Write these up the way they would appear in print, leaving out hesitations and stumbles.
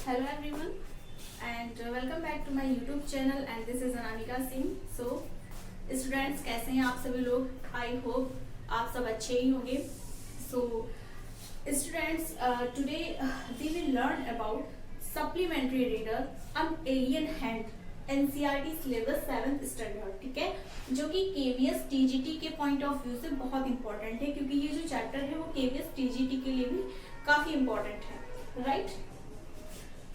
Hello everyone and welcome back to my YouTube channel and this is Anamika Singh. So students कैसे हैं आप सभी लोग? I hope आप सब अच्छे ही होंगे. So students today we will learn about supplementary reader An Alien Hand NCERT syllabus 7th standard. ठीक है, जो कि KVS TGT के पॉइंट ऑफ व्यू से बहुत इंपॉर्टेंट है क्योंकि ये जो चैप्टर है वो KVS TGT के लिए भी काफी इंपॉर्टेंट है, राइट?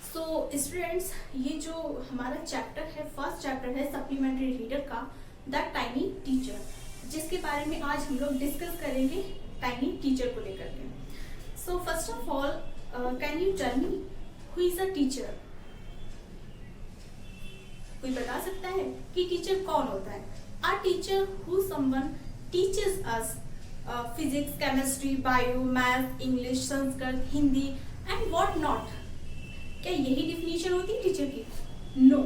सो स्टूडेंट्स, ये जो हमारा चैप्टर है, फर्स्ट चैप्टर है सप्लीमेंट्री रीडर का द टाइनी टीचर, जिसके बारे में आज हम लोग डिस्कस करेंगे टाइनी टीचर को लेकर के. So first of all can you tell me who is a teacher? कोई बता सकता है कि टीचर कौन होता है? A teacher who someone teaches us physics, chemistry, bio, math, English, Sanskrit, Hindi and what not. क्या यही डिफिनीशन होती है टीचर की? No,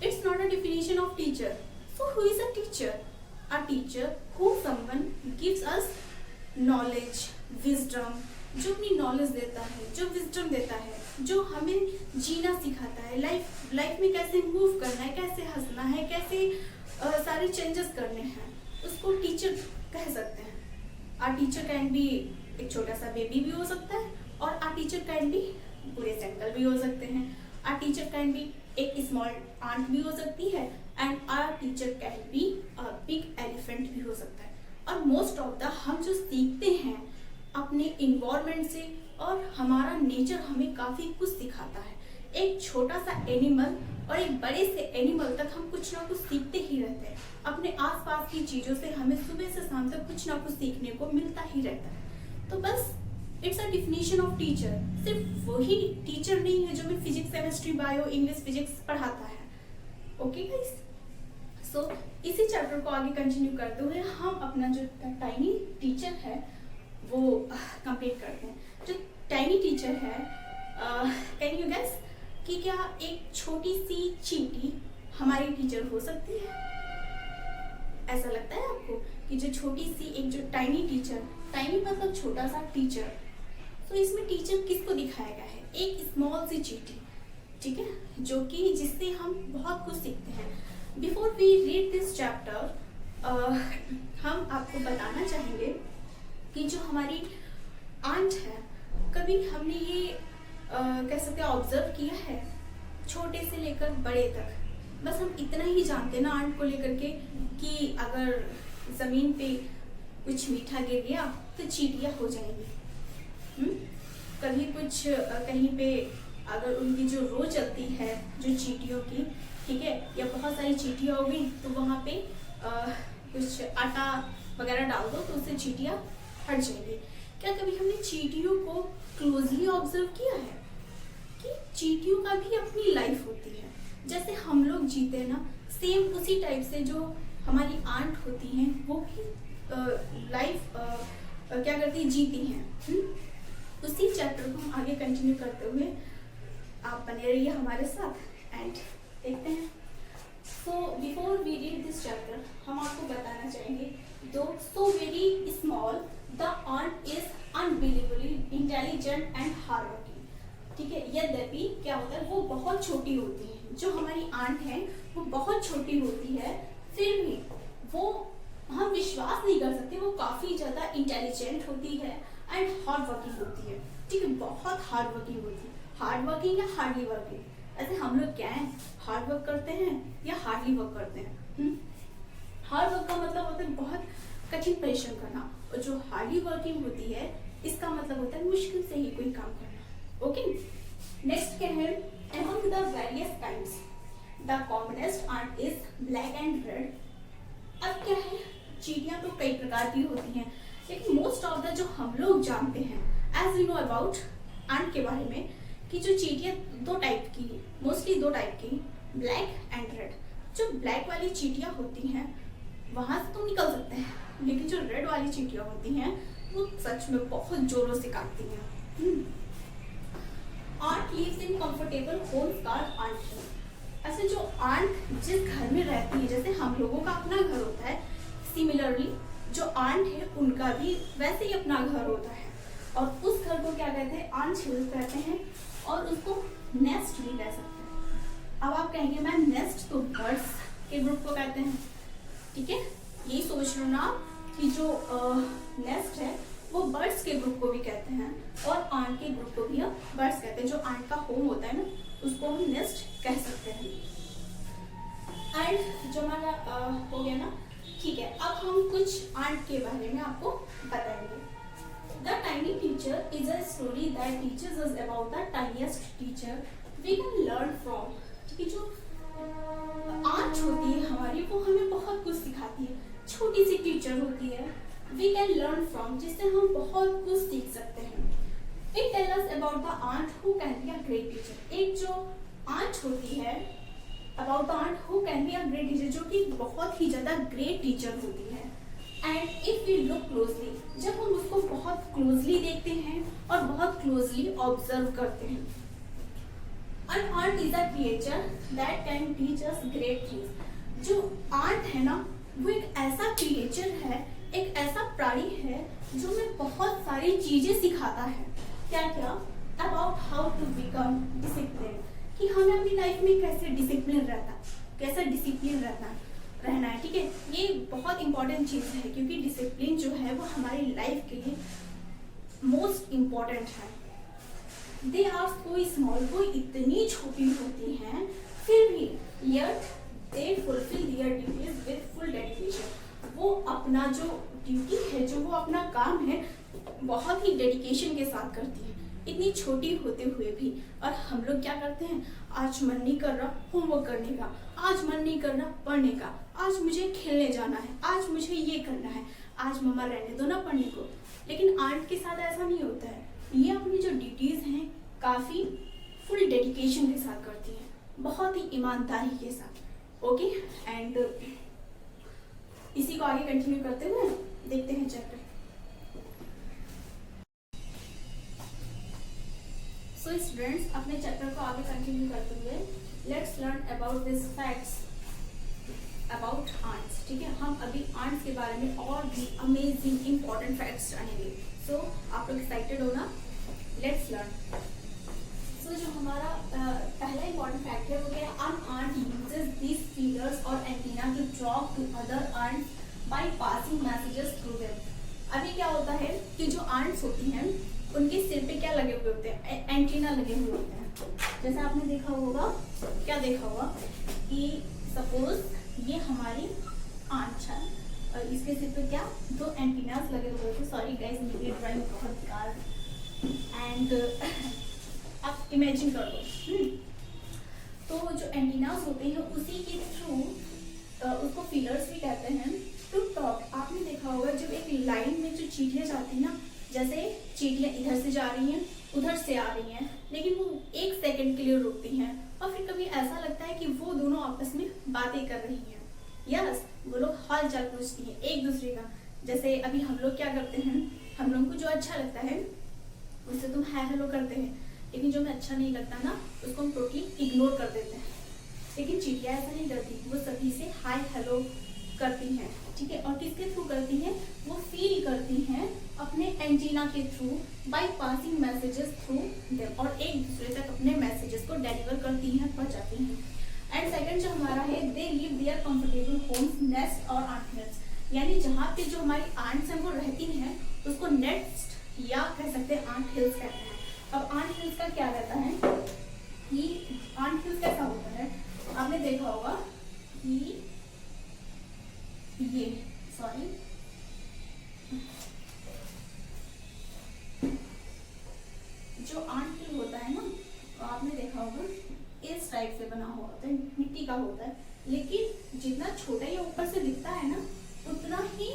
it's not a definition of teacher. So who is a teacher? A teacher who someone gives us knowledge, wisdom, जो अपनी knowledge देता है, जो विजडम देता है, जो हमें जीना सिखाता है, लाइफ में कैसे मूव करना है, कैसे हंसना है, कैसे सारे चेंजेस करने हैं, उसको टीचर कह सकते हैं. अ टीचर कैन बी एक छोटा सा बेबी भी हो सकता है और अ टीचर कैन बी पूरे अंकल भी हो सकते हैं. अ टीचर कैन बी एक स्मॉल आंट भी हो सकती है and a teacher can be a big elephant भी हो सकता है. और मोस्ट ऑफ द हम जो सीखते हैं अपने इन्वायरमेंट से और हमारा नेचर हमें काफी कुछ सिखाता है. एक छोटा सा एनिमल और एक बड़े से एनिमल तक हम कुछ ना कुछ सीखते ही रहते हैं. अपने आसपास की चीजों से हमें सुबह से शाम तक कुछ ना कुछ सीखने को मिलता ही रहता है. तो बस it's a definition of teacher. सिर्फ वही टीचर नहीं है जो हमें physics, chemistry, bio, English, physics पढ़ाता है. ओके गाइस, सो इसी चैप्टर को आगे कंटिन्यू करते हुए हम अपना जो टाइनी टीचर है वो कंप्लीट करते हैं. जो टाइनी टीचर है, कैन यू गेस कि क्या एक छोटी सी चींटी हमारी टीचर हो सकती है? ऐसा लगता है आपको कि जो छोटी सी एक जो टाइनी टीचर, टाइनी मतलब छोटा सा टीचर, तो इसमें टीचर किसको दिखाया गया है? एक स्मॉल सी चींटी, ठीक है, जो कि जिससे हम बहुत कुछ सीखते हैं. Before we read this chapter हम आपको बताना चाहेंगे कि जो हमारी आंट है, कभी हमने ये कह सकते हैं ऑब्जर्व किया है छोटे से लेकर बड़े तक. बस हम इतना ही जानते हैं ना आंट को लेकर के कि अगर जमीन पे कुछ मीठा गिर गया तो चींटियां हो जाएंगी. कभी कुछ कहीं पे अगर उनकी जो रो चलती है जो चींटियों की, ठीक है, या बहुत सारी चींटियां हो गई तो वहाँ पे कुछ आटा वगैरह डाल दो तो उससे चींटियां हट जाएंगी. क्या कभी हमने चींटियों को क्लोजली ऑब्जर्व किया है कि चींटियों का भी अपनी लाइफ होती है? जैसे हम लोग जीते हैं ना, सेम उसी टाइप से जो हमारी आंट होती हैं वो भी लाइफ क्या करती है, जीती हैं. उसी चैप्टर को हम आगे कंटिन्यू करते हुए आप बने रहिए हमारे साथ एंड देखते हैं. So before we read this chapter हम आपको बताना चाहेंगे दो so very small the ant is unbelievably intelligent and hard working. ठीक है, यद्यपि क्या होता है वो बहुत छोटी होती है, जो हमारी आंट है वो बहुत छोटी होती है, फिर भी वो हम विश्वास नहीं कर सकते वो काफी ज्यादा इंटेलिजेंट होती है एंड हार्ड वर्किंग होती है. ठीक है, बहुत हार्ड वर्किंग होती है. हार्ड वर्किंग या हार्डली वर्किंग? ऐसे हम लोग क्या है, हार्ड वर्क करते हैं या हार्डली वर्क करते हैं? हार्ड वर्क का मतलब होता है बहुत कठिन परिश्रम करना, और जो हार्डली वर्किंग होती है इसका मतलब होता है मुश्किल से ही कोई काम करना. ओके, नेक्स्ट क्या है? among the various kinds the commonest ant is black and red. अब क्या है, चींटियां तो कई प्रकार की होती हैं, लेकिन मोस्ट ऑफ द जो हम लोग जानते हैं as we know about ant के बारे में कि जो चींटियां दो टाइप की, मोस्टली दो टाइप की, ब्लैक एंड रेड. जो ब्लैक वाली चींटियां होती हैं वहां से तो निकल सकते हैं, लेकिन जो रेड वाली चींटियां होती हैं वो सच में बहुत जोरों से काटती हैं. Ant lives in comfortable homes called ant hill. ऐसे जो आंट जिस घर में रहती है, जैसे हम लोगों का अपना घर होता है, सिमिलरली जो आंट है उनका भी वैसे ही अपना घर होता है. और उस घर को क्या कहते हैं, आंट हिल्स कहते हैं, और उसको नेस्ट भी कह सकते हैं। अब आप कहेंगे मैम नेस्ट तो बर्ड्स के ग्रुप को कहते हैं, ठीक है, यही सोच लो ना कि जो नेस्ट है वो बर्ड्स के ग्रुप को भी कहते हैं और आंट के ग्रुप को भी हम बर्ड्स कहते हैं। जो आंट का होम होता है ना उसको हम नेस्ट कह सकते हैं। एंड जो हमारा हो गया ना, ठीक है, अब हम कुछ आंट के बारे में आपको बताएंगे। The tiny teacher is a story that teaches us about the tiniest teacher we can learn from. ठीक है, जो आंट होती है हमारी वो हमें बहुत कुछ सिखाती है, छोटी सी टीचर होती है, वी कैन लर्न फ्रॉम, जिससे हम बहुत कुछ सीख सकते हैं। It tell us about the ant who can be a great teacher. एक जो आंट होती है, about the ant who can be a great teacher, जो कि बहुत ही ज्यादा ग्रेट टीचर होती है। And if we look closely, जब हम उसको बहुत क्लोजली देखते हैं और बहुत क्लोजली ऑब्जर्व करते हैं, an ant is a creature that can teach us great things। जो आंट है ना वो एक ऐसा क्रिएचर है, एक ऐसा प्राणी है जो हमें बहुत सारी चीजें सिखाता है। क्या क्या? About how to become discipline, कि हमें अपनी लाइफ में कैसे डिसिप्लिन रहना है। ठीक है, ये बहुत इंपॉर्टेंट चीज है क्योंकि डिसिप्लिन जो है वो हमारी लाइफ के लिए मोस्ट इम्पॉर्टेंट है। दे आर सो स्मॉल, वो इतनी छोटी होती हैं फिर भी yet they fulfill their duties with full dedication। वो अपना जो ड्यूटी है, जो वो अपना काम है बहुत ही डेडिकेशन के साथ करती है, इतनी छोटी होते हुए भी। और हम लोग क्या करते हैं, आज मन नहीं कर रहा होमवर्क करने का, आज मन नहीं कर रहा पढ़ने का, आज मुझे खेलने जाना है, आज मुझे ये करना है, आज मम्मा रहने दो ना पढ़ने को। लेकिन आर्ट के साथ ऐसा नहीं होता है, ये अपनी जो ड्यूटीज हैं काफी फुल डेडिकेशन के साथ करती है, बहुत ही ईमानदारी के साथ। ओके, एंड इसी को आगे कंटिन्यू करते हुए देखते हैं चैप्टर। सो स्टूडेंट्स, अपने चैप्टर को आगे कंटिन्यू करते हुए let's learn about this facts about ants. ठीक है, हम अभी आंट्स के बारे में और भी अमेजिंग इंपॉर्टेंट फैक्ट्स जानेंगे। सो आप लोग एक्साइटेड हो ना? Let's learn. सो जो हमारा पहला इंपॉर्टेंट फैक्ट है वो क्या है, an ant uses these feelers or antenna to talk to other ants by passing messages through them। अभी क्या होता है कि जो ants होती हैं उनके सिर पे क्या लगे हुए होते हैं, एंटीना लगे हुए होते हैं। जैसे आपने देखा होगा, क्या देखा होगा कि सपोज ये हमारी आंट है और इसके सिर पे क्या दो एंटीनास लगे हुए थे। सॉरी गाइस, मेरी ड्राइंग बहुत बेकार। एंड आप इमेजिन कर लो, तो जो एंटीनास होते हैं उसी के थ्रू उसको फीलर्स भी कहते हैं टू टॉक। आपने देखा होगा जब एक लाइन में जो चीटियाँ जाती हैं ना, जैसे चीटियाँ इधर से जा रही हैं उधर से आ रही हैं, लेकिन वो एक सेकंड के लिए रुकती हैं और फिर कभी ऐसा लगता है कि वो दोनों आपस में बातें कर रही हैं। यस, वो लोग हाल चाल पूछती हैं एक दूसरे का। जैसे अभी हम लोग क्या करते हैं, हम लोग को जो अच्छा लगता है उससे तुम हाय हेलो करते हैं, लेकिन जो हमें अच्छा नहीं लगता ना उसको हम टोटली इग्नोर कर देते हैं। लेकिन चीटियाँ ऐसा नहीं करती, वो सभी से हाय हेलो करती हैं। ठीक है, और किसके थ्रू करती हैं, वो फील करती हैं अपने एंटीना के through, by passing messages through them, और एक दूसरे तक अपने मैसेजेस को डिलीवर करती हैं, पहुंचाती हैं। एंड सेकंड जो हमारा है, they live their comfortable homes nest और आंट नेस्ट, यानी जहाँ पे जो हमारी आंट्स हैं वो रहती हैं उसको नेस्ट या कह सकते हैं आंट हिल्स कहते हैं। अब आंट हिल्स का क्या रहता है कि आंट हिल्स कैसा होता है, आपने देखा होगा कि ये सॉरी जो आंट हिल होता है ना, तो आपने देखा होगा इस टाइप से बना हुआ होता है, मिट्टी का होता है, लेकिन जितना छोटा ये ऊपर से दिखता है ना उतना ही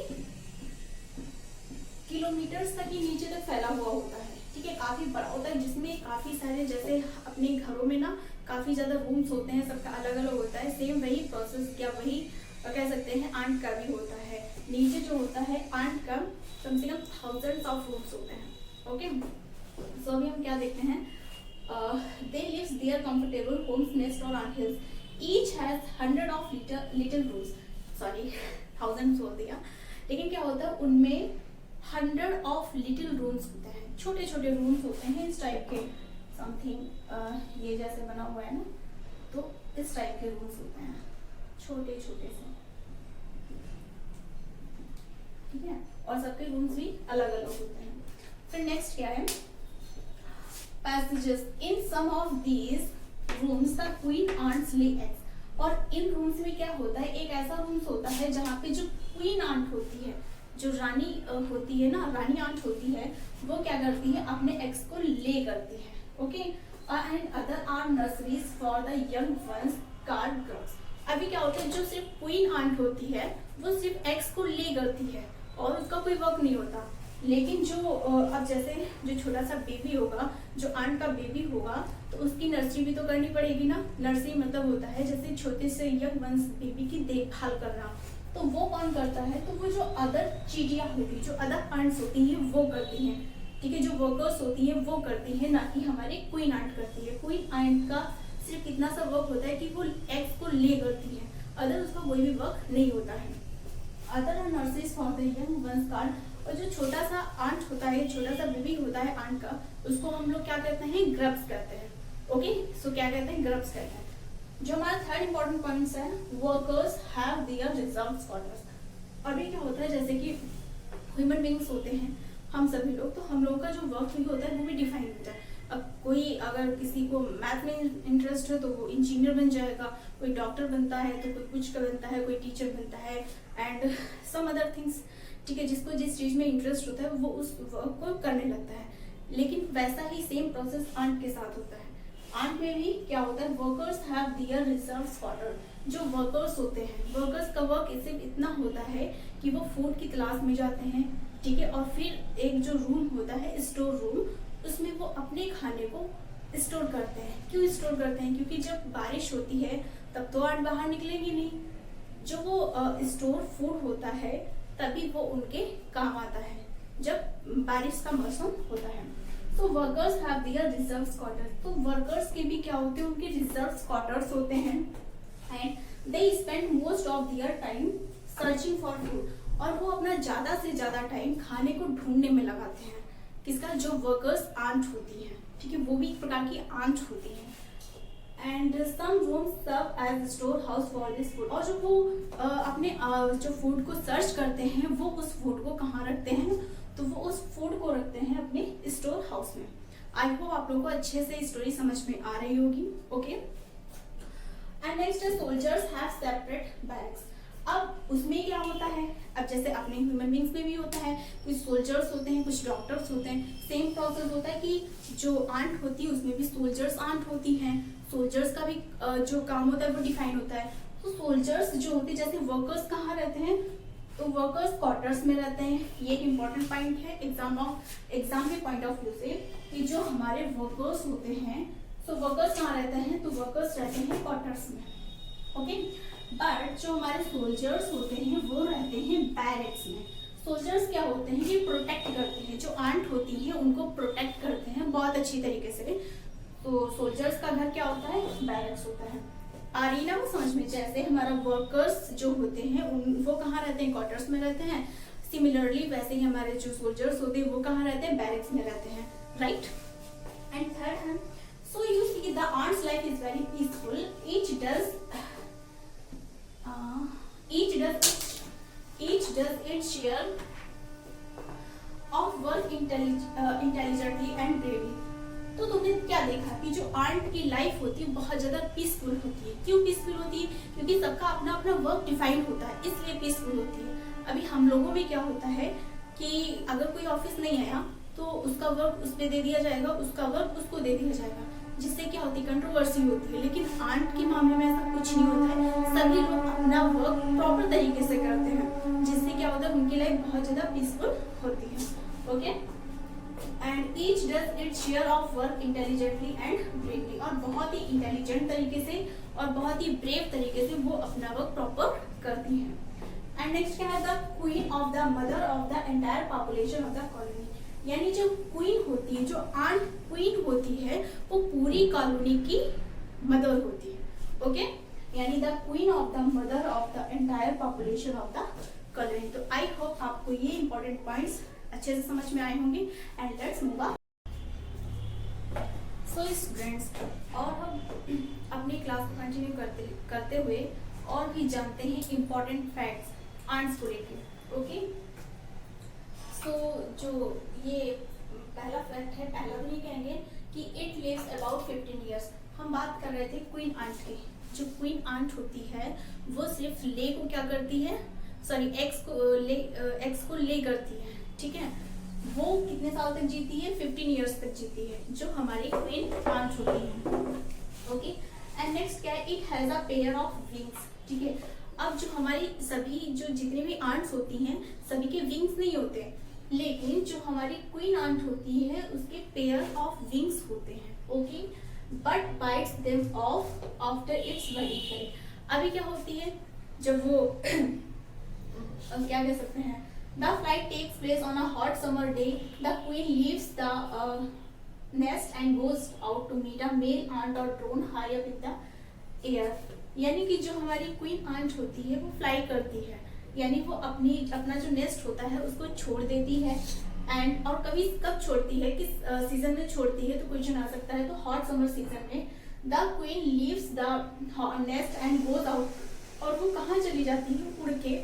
किलोमीटर्स तक ही नीचे तक फैला हुआ होता है। ठीक है, काफी बड़ा होता है, जिसमें काफी सारे, जैसे अपने घरों में ना काफी ज्यादा रूम्स होते हैं, सबका अलग अलग होता है। सेम वही प्रोसेस क्या वही कह सकते हैं आंट का भी होता है। नीचे जो होता है आंट का कम से कम थाउजेंड्स ऑफ रूम्स होते हैं। ओके, सो अभी हम क्या देखते हैं, they lives there comfortable homes nest और ant hills, each has 100 of little rooms, sorry 1000 बोल दिया, लेकिन क्या होता है उनमें 100 ऑफ लिटिल रूम्स होते हैं, छोटे छोटे रूम्स होते हैं इस टाइप के, समथिंग ये जैसे बना हुआ है ना, तो इस टाइप के रूम्स होते हैं छोटे छोटे से, ठीक है, और सबके रूम्स भी अलग अलग होते हैं। फिर नेक्स्ट क्या है, passages. In some of these rooms the queen ants lay eggs. और इन रूम्स में क्या होता है, एक ऐसा रूम्स होता है जहाँ पे जो क्वीन आंट होती है, जो रानी होती है ना, रानी आंट होती है, वो क्या करती है, अपने एग्स को ले करती है, okay. And other are nurseries for the young ones card girls. अभी क्या होता है, जो सिर्फ क्वीन आंट होती है वो सिर्फ एग्स को ले करती है और उसका कोई वर्क नहीं होता। लेकिन जो अब जैसे जो छोटा सा बेबी होगा, जो आंट का बेबी होगा, तो उसकी नर्सरी भी तो करनी पड़ेगी ना। नर्सरी मतलब होता है जैसे छोटे से यंग वंस बेबी की देखभाल करना, तो वो कौन करता है, तो वो जो अदर चीटियाँ होती है, जो अदर आंट्स होती हैं वो करती हैं, ठीक है, जो वर्कर्स होती हैं वो करती हैं, ना कि हमारी क्वीन आंट करती है। क्वीन आंट का सिर्फ इतना सा वर्क होता है कि वो एग्स को ले करती है, अदर उसका कोई भी वर्क नहीं होता है। Other nurseries for the young ones card. और जो छोटा सा आंट होता है, छोटा सा बेबी होता है आंट का, उसको हम लोग क्या कहते हैं, ग्रब्स कहते हैं, ओके। सो क्या कहते हैं, ग्रब्स कहते हैं। जो हमारा थर्ड इंपॉर्टेंट पॉइंट्स है, workers have their reserved quarters. अभी क्या होता है, जैसे कि ह्यूमन बींग्स होते हैं हम सभी लोग, तो हम लोगों का जो वर्क भी होता है वो भी डिफाइन होता है। अब कोई अगर किसी को मैथ में इंटरेस्ट है तो वो इंजीनियर बन जाएगा, कोई डॉक्टर बनता है, तो कोई कुछ का बनता है, कोई टीचर बनता है, एंड सम अदर थिंग्स, ठीक है। जिसको जिस चीज़ में इंटरेस्ट होता है वो उस वर्क को करने लगता है। लेकिन वैसा ही सेम प्रोसेस आंट के साथ होता है। आंट में भी क्या होता है, workers have their reserved quarter. जो वर्कर्स होते हैं, वर्कर्स का वर्क सिर्फ इतना होता है कि वो फूड की तलाश में जाते हैं, ठीक है, और फिर एक जो रूम होता है स्टोर रूम, उसमें वो अपने खाने को स्टोर करते हैं। क्यों स्टोर करते हैं, क्योंकि जब बारिश होती है तब तो आंट बाहर निकलेगी नहीं, जो वो स्टोर फूड होता है तभी वो उनके काम आता है जब बारिश का मौसम होता है। तो workers have their reserved quarters. तो वर्कर्स के भी क्या होते हैं, उनके रिजर्व्ड क्वार्टर्स होते हैं, and they spend most of their time searching for food. और वो अपना ज्यादा से ज्यादा टाइम खाने को ढूंढने में लगाते हैं। किसका, जो वर्कर्स आंट होती है, ठीक है, वो भी एक प्रकार की आंट होती है। And some rooms serve as store house for this food. और जो वो अपने जो फूड को सर्च करते हैं, वो उस फूड को कहाँ रखते हैं, तो वो उस फूड को रखते हैं अपने स्टोर हाउस में। आई होप आप लोगों को अच्छे से स्टोरी समझ में आ रही होगी, ओके। एंड नेक्स्ट है सोल्जर्स हैव सेपरेट बैरक्स। अब उसमें क्या होता है, अब जैसे अपने ह्यूमन बींग्स में भी होता है, कुछ सोल्जर्स होते हैं, कुछ डॉक्टर्स होते हैं। सेम प्रोसेस होता है कि जो आंट होती है उसमें भी सोल्जर्स आंट होती हैं। सोल्जर्स का भी जो काम होता है वो डिफाइन होता है। तो सोल्जर्स जो होते हैं, जैसे वर्कर्स कहाँ रहते हैं, तो वर्कर्स क्वार्टर्स में रहते हैं। ये एक इम्पॉर्टेंट पॉइंट है एग्जाम के पॉइंट ऑफ व्यू से, कि जो हमारे वर्कर्स होते हैं, तो वर्कर्स कहाँ रहते हैं, तो वर्कर्स रहते हैं क्वार्टर्स में, ओके। बट जो हमारे सोल्जर्स होते हैं वो रहते हैं बैरक्स में। सोल्जर्स क्या होते हैं, ये प्रोटेक्ट करते हैं, जो आंट होती है उनको प्रोटेक्ट करते हैं बहुत अच्छी तरीके से। तो सोल्जर्स का घर क्या होता है, बैरक्स होता है। आ रही ना वो समझ में, जैसे हमारा वर्कर्स जो होते हैं वो कहाँ रहते हैं, क्वार्टर्स में रहते हैं। सिमिलरली वैसे ही हमारे जो सोल्जर्स होते हैं वो कहाँ रहते हैं, बैरक्स में रहते हैं, राइट। एंड थर्ड है, so you see the ants life is very peaceful. each does its share of work intelligently and bravely। तो तुमने क्या देखा कि जो आंट की लाइफ होती है बहुत ज्यादा पीसफुल होती है। क्यों पीसफुल होती है, क्योंकि सबका अपना अपना वर्क डिफाइन होता है, इसलिए पीसफुल होती है। अभी हम लोगों में क्या होता है कि अगर कोई ऑफिस नहीं आया तो उसका वर्क उस पर दे दिया जाएगा, उसका वर्क उसको दे दिया जाएगा, जिससे क्या होती है, कंट्रोवर्सी होती है। लेकिन आंट के मामले में ऐसा कुछ नहीं होता है, सभी लोग अपना वर्क प्रॉपर तरीके से करते हैं, जिससे क्या होता है, उनकी लाइफ बहुत ज्यादा पीसफुल होती है, okay. And each does its share of work intelligently and bravely. और बहुत ही इंटेलिजेंट तरीके से और बहुत ही ब्रेव तरीके से वो अपना वर्क प्रॉपर करती हैं। एंड नेक्स्ट क्या है, the queen of the mother of the entire population of the colony. यानी जो क्वीन होती है, जो आंट क्वीन होती है, वो पूरी कॉलोनी की मदर होती है, ओके। यानी the queen of the mother of the entire population of the colony. तो आई होप आपको ये इंपॉर्टेंट पॉइंट्स अच्छे से समझ में आए होंगे। And let's move up. So students, और हम अपनी क्लास को कंटिन्यू करते हुए और भी जानते हैं इम्पोर्टेंट फैक्ट्स आंट्स को लेकर। ओके, सो जो ये पहला फैक्ट है, पहला तो ये कहेंगे कि इट लिव्स अबाउट 15 ईयर्स। हम बात कर रहे थे क्वीन आंट की। जो क्वीन आंट होती है वो सिर्फ ले को क्या करती है, सॉरी एग्स को ले करती है, ठीक है। वो कितने साल तक जीती है, 15 ईयर्स तक जीती है, जो हमारी क्वीन आंट होती है। ओके, एंड नेक्स्ट क्या है, it has a pair of wings, ठीक है। अब जो हमारी सभी जो जितनी भी आंट्स होती हैं सभी के विंग्स नहीं होते, लेकिन जो हमारी क्वीन आंट होती है उसके पेयर ऑफ विंग्स होते हैं। Okay, but bytes them of after it's बड़ी है। अभी क्या होती है, जब वो क्या कह सकते हैं, the flight takes place on a hot summer day, the queen leaves the nest and goes out to meet a male ant और drone high up in the air. यानी कि जो हमारी क्वीन आंट होती है वो फ्लाई करती है, यानी वो अपना जो नेस्ट होता है उसको छोड़ देती है। एंड और कभी कब छोड़ती है, किस सीजन में छोड़ती है, तो क्वेश्चन आ सकता है। तो हॉट समर सीजन में the queen leaves the nest and goes out, और वो कहाँ चली जाती है, उड़ के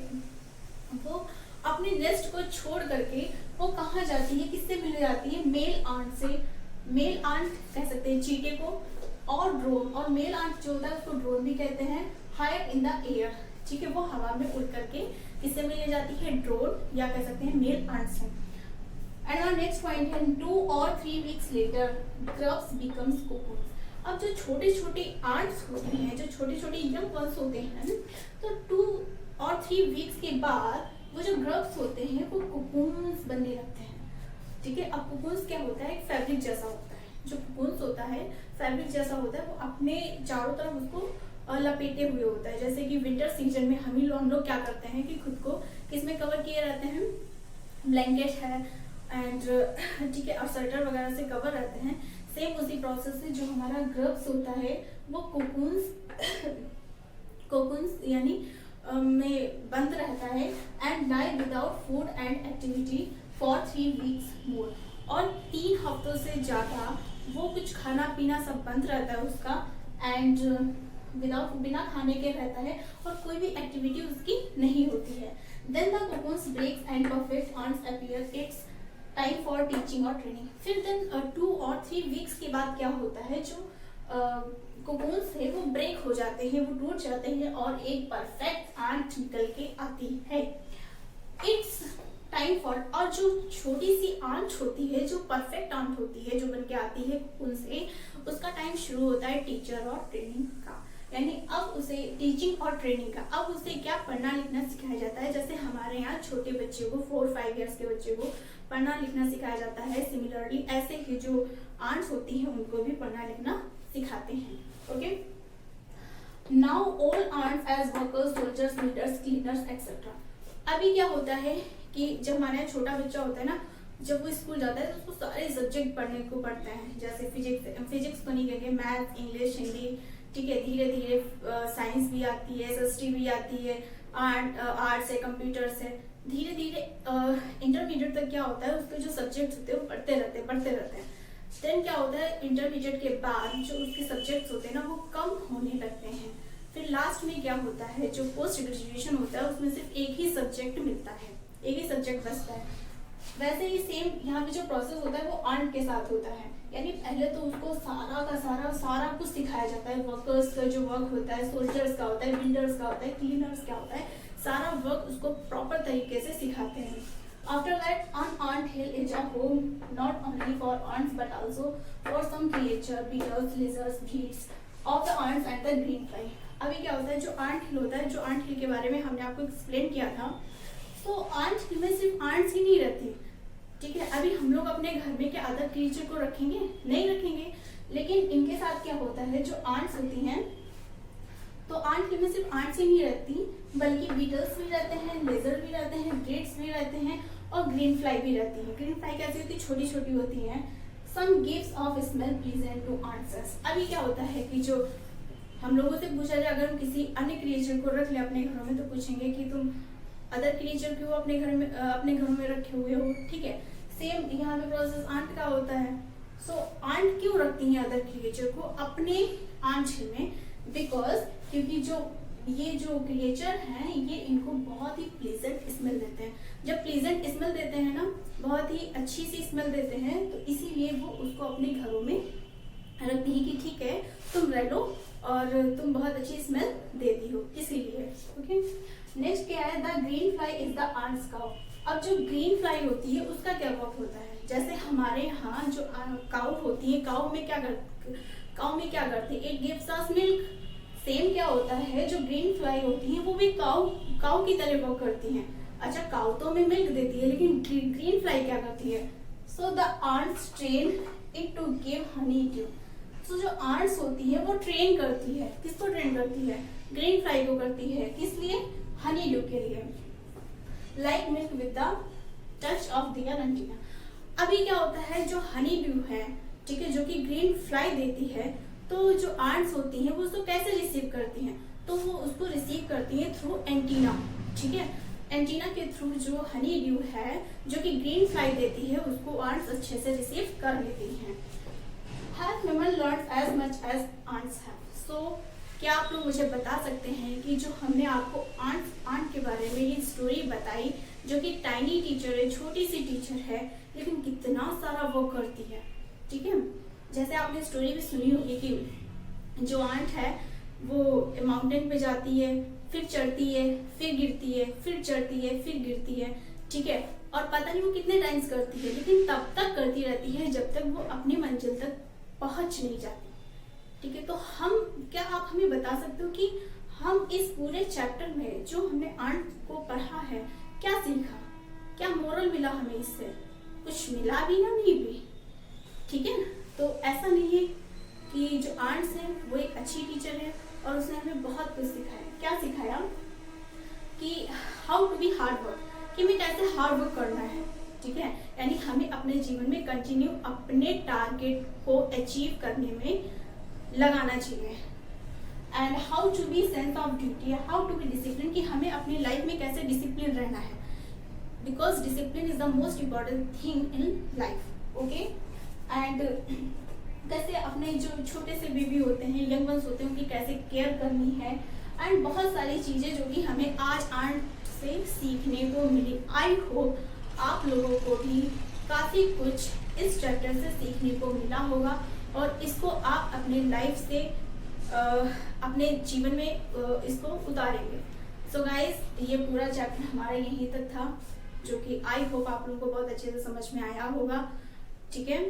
वो अपने नेस्ट को छोड़ करके वो कहाँ जाती है, किससे मिल जाती है, मेल आंट से। मेल आंट कह सकते हैं चीटे को, और ड्रोन, और मेल आंट जो होता है उसको ड्रोन भी कहते हैं, हायर इन द एयर, ठीक है। वो हवा में उड़ करके किससे मिलने जाती है, ड्रोन या कह सकते हैं मेल आंट से। एंड आवर नेक्स्ट पॉइंट है 2 or 3 weeks later grubs becomes cocoons। अब जो छोटे छोटे आंट्स होती हैं, जो छोटे छोटे यंग वंस होते हैं, तो 2 or 3 weeks के बाद वो जो ग्रब्स होते हैं वो कोकून्स बनने लगते हैं, ठीक है। अब कोकून्स क्या होता है, एक फैब्रिक जैसा होता है। जो कोकून्स होता है फैब्रिक जैसा होता है, वो अपने चारों तरफ उसको लपेटे हुए होता है। जैसे कि विंटर सीजन में हम लोग क्या करते हैं कि खुद को किसमें कवर किए रहते हैं, ब्लैंकेट है एंड ठीक है, और स्वेटर वगैरह से कवर रहते हैं। सेम उसी प्रोसेस से जो हमारा ग्रब्स होता है वो कोकून्स यानी में बंद रहता है and die without food and activity for 3 weeks more. और 3 हफ्तों से ज़्यादा वो कुछ खाना पीना सब बंद रहता है उसका, एंड विदाउट बिना खाने के रहता है, और कोई भी एक्टिविटी उसकी नहीं होती है। Then the cocoons breaks and perfect ants appear, it's time for teaching और ट्रेनिंग। फिर देन 2 or 3 weeks के बाद क्या होता है, जो कोकून्स है वो ब्रेक हो जाते हैं, वो टूट जाते हैं, और एक परफेक्ट आंट निकल के आती है। इट्स टाइम फॉर, और जो छोटी सी आंट होती है, जो परफेक्ट आंट होती है, जो बन के आती है कोकून से, उसका टाइम शुरू होता है टीचर और ट्रेनिंग का। यानी अब उसे टीचिंग और ट्रेनिंग का, अब उसे क्या पढ़ना लिखना सिखाया जाता है। जैसे हमारे यहाँ छोटे बच्चे को 4-5 years के बच्चे को पढ़ना लिखना सिखाया जाता है, सिमिलरली ऐसे ही जो आंट्स होती हैं उनको भी पढ़ना लिखना सिखाते हैं। Okay, now all ants as workers, soldiers, leaders, cleaners etcetera. अभी क्या होता है कि जब हमारे यहाँ छोटा बच्चा होता है ना, जब वो स्कूल जाता है तो उसको सारे सब्जेक्ट पढ़ने को पड़ते हैं। जैसे फिजिक्स तो नहीं कहेंगे, मैथ, इंग्लिश, हिंदी, ठीक है। धीरे धीरे साइंस भी आती है, एसएसटी भी आती है, आर्ट्स है, कंप्यूटर है। धीरे धीरे इंटरमीडिएट तक क्या होता है, उसके जो सब्जेक्ट्स होते हैं वो पढ़ते रहते हैं। देन क्या होता है, इंटरमीडिएट के बाद जो उसके सब्जेक्ट्स होते हैं ना वो कम होने लगते हैं। फिर लास्ट में क्या होता है, जो पोस्ट ग्रेजुएशन होता है उसमें सिर्फ एक ही सब्जेक्ट मिलता है, एक ही सब्जेक्ट बचता है। वैसे ही सेम यहाँ पे जो प्रोसेस होता है वो आंट के साथ होता है। यानी पहले तो उसको सारा का सारा कुछ सिखाया जाता है। वर्कर्स का जो वर्क होता है, सोल्जर्स का होता है, बिल्डर्स का होता है, क्लीनर्स का होता है, सारा वर्क उसको प्रॉपर तरीके से सिखाते हैं। After that, an ant hill is a home not only for ants but also for some creature, beetles, lizards, beetles of the ants and the green fly। अभी क्या होता है, जो आंट हिल होता है, जो आंट हिल के बारे में हमने आपको एक्सप्लेन किया था, तो आंट हिल में सिर्फ आंट्स ही नहीं रहती, ठीक है। अभी हम लोग अपने घर में क्या अदर क्रिएचर को रखेंगे, नहीं रखेंगे, लेकिन इनके साथ क्या होता है, जो आंट्स होती हैं, तो आंट हिल में सिर्फ आंट्स ही नहीं रहती, बल्कि बीटल्स भी रहते हैं, लेजर भी रहते हैं, ग्रेट्स भी रहते हैं, और ग्रीन फ्लाई भी रहती है। ग्रीन फ्लाई कैसी होती है, छोटी छोटी होती हैं। Some gives off smell pleasant to ants. अभी क्या होता है कि जो हम लोगों से पूछा जाए, अगर हम किसी अन्य क्रिएचर को रख ले अपने घरों में, तो पूछेंगे कि तुम अदर क्रिएचर को अपने घर में अपने घरों में रखे हुए हो, ठीक है। सेम यहाँ पे प्रोसेस आंट का होता है। सो आंट क्यों रखती हैं अदर क्रिएचर को अपने आंचल में? बिकॉज क्योंकि ये जो क्रिएचर हैं ये इनको बहुत ही प्लेजेंट स्मेल देते हैं। जब प्लेजेंट स्मेल देते हैं ना, बहुत ही अच्छी सी स्मेल देते हैं, तो इसीलिए वो उसको अपने घरों में रखती है कि ठीक है तुम रह लो और तुम बहुत अच्छी स्मेल देती हो, इसीलिए। ओके, नेक्स्ट क्या है? The green fly is the ants cow. अब जो ग्रीन फ्लाई होती है उसका क्या वर्क होता है? जैसे हमारे यहाँ जो काउ होती है, काउ में क्या करती है? It gives us milk. Same क्या होता है, जो ग्रीन फ्लाई होती है वो भी काउ की तरह वर्क करती हैं। अच्छा, काउ तो हमें मिल्क देती है, लेकिन ग्रीन फ्लाई क्या करती है? So the ants train it to give honeydew. So जो आंट्स होती है वो ट्रेन करती है, किसको ट्रेन करती है? ग्रीन फ्लाई को करती है। किस लिए? हनी ड्यू के लिए। Like milk with the touch of their antenna. अभी क्या होता है, जो हनी ड्यू है, ठीक है, जो कि ग्रीन फ्लाई देती है, तो जो आंट्स होती हैं वो उसको कैसे रिसीव करती हैं? तो वो उसको रिसीव करती हैं थ्रू एंटीना, ठीक है। एंटीना के थ्रू जो हनी ड्यू है, जो कि ग्रीन फ्लाई देती है, उसको आंट्स अच्छे से रिसीव कर लेती हैं। Have human learned as much as ants have? So, क्या आप लोग मुझे बता सकते हैं कि जो हमने आपको आंट के बारे में ये स्टोरी बताई, जो कि टाइनी टीचर है, छोटी सी टीचर है, लेकिन कितना सारा वर्क करती है, ठीक है। जैसे आपने स्टोरी भी सुनी होगी कि जो आंट है वो माउंटेन पे जाती है, फिर चढ़ती है, फिर गिरती है, फिर चढ़ती है, फिर गिरती है, ठीक है, और पता नहीं वो कितने टाइम्स करती है, लेकिन तब तक करती रहती है जब तक वो अपनी मंजिल तक पहुंच नहीं जाती, ठीक है। तो आप हमें बता सकते हो कि हम इस पूरे चैप्टर में जो हमने आंट को पढ़ा है क्या सीखा, क्या मोरल मिला हमें इससे? कुछ मिला भी ना, नहीं भी, ठीक है। तो ऐसा नहीं है कि जो आंट्स है वो एक अच्छी टीचर है और उसने हमें बहुत कुछ सिखाया। क्या सिखाया? कि how to be hard work, कि हमें कैसे हार्ड वर्क करना है, ठीक है। यानी हमें अपने जीवन में कंटिन्यू अपने टारगेट को अचीव करने में लगाना चाहिए। And how to be sense of duty, how to be discipline, कि हमें अपनी लाइफ में कैसे डिसिप्लिन रहना है, because discipline is the most important thing in life. Okay, and कैसे अपने जो छोटे से बेबी होते हैं, यंग वंस होते हैं, उनकी कैसे केयर करनी है, एंड बहुत सारी चीज़ें जो कि हमें आज आंट से सीखने को मिली। आई होप आप लोगों को भी काफ़ी कुछ इस चैप्टर से सीखने को मिला होगा और इसको आप अपने लाइफ से अपने जीवन में इसको उतारेंगे। सो गाइस, ये पूरा चैप्टर हमारा यहीं तक था, जो कि आई होप आप लोगों को बहुत अच्छे से समझ में आया होगा, ठीक है।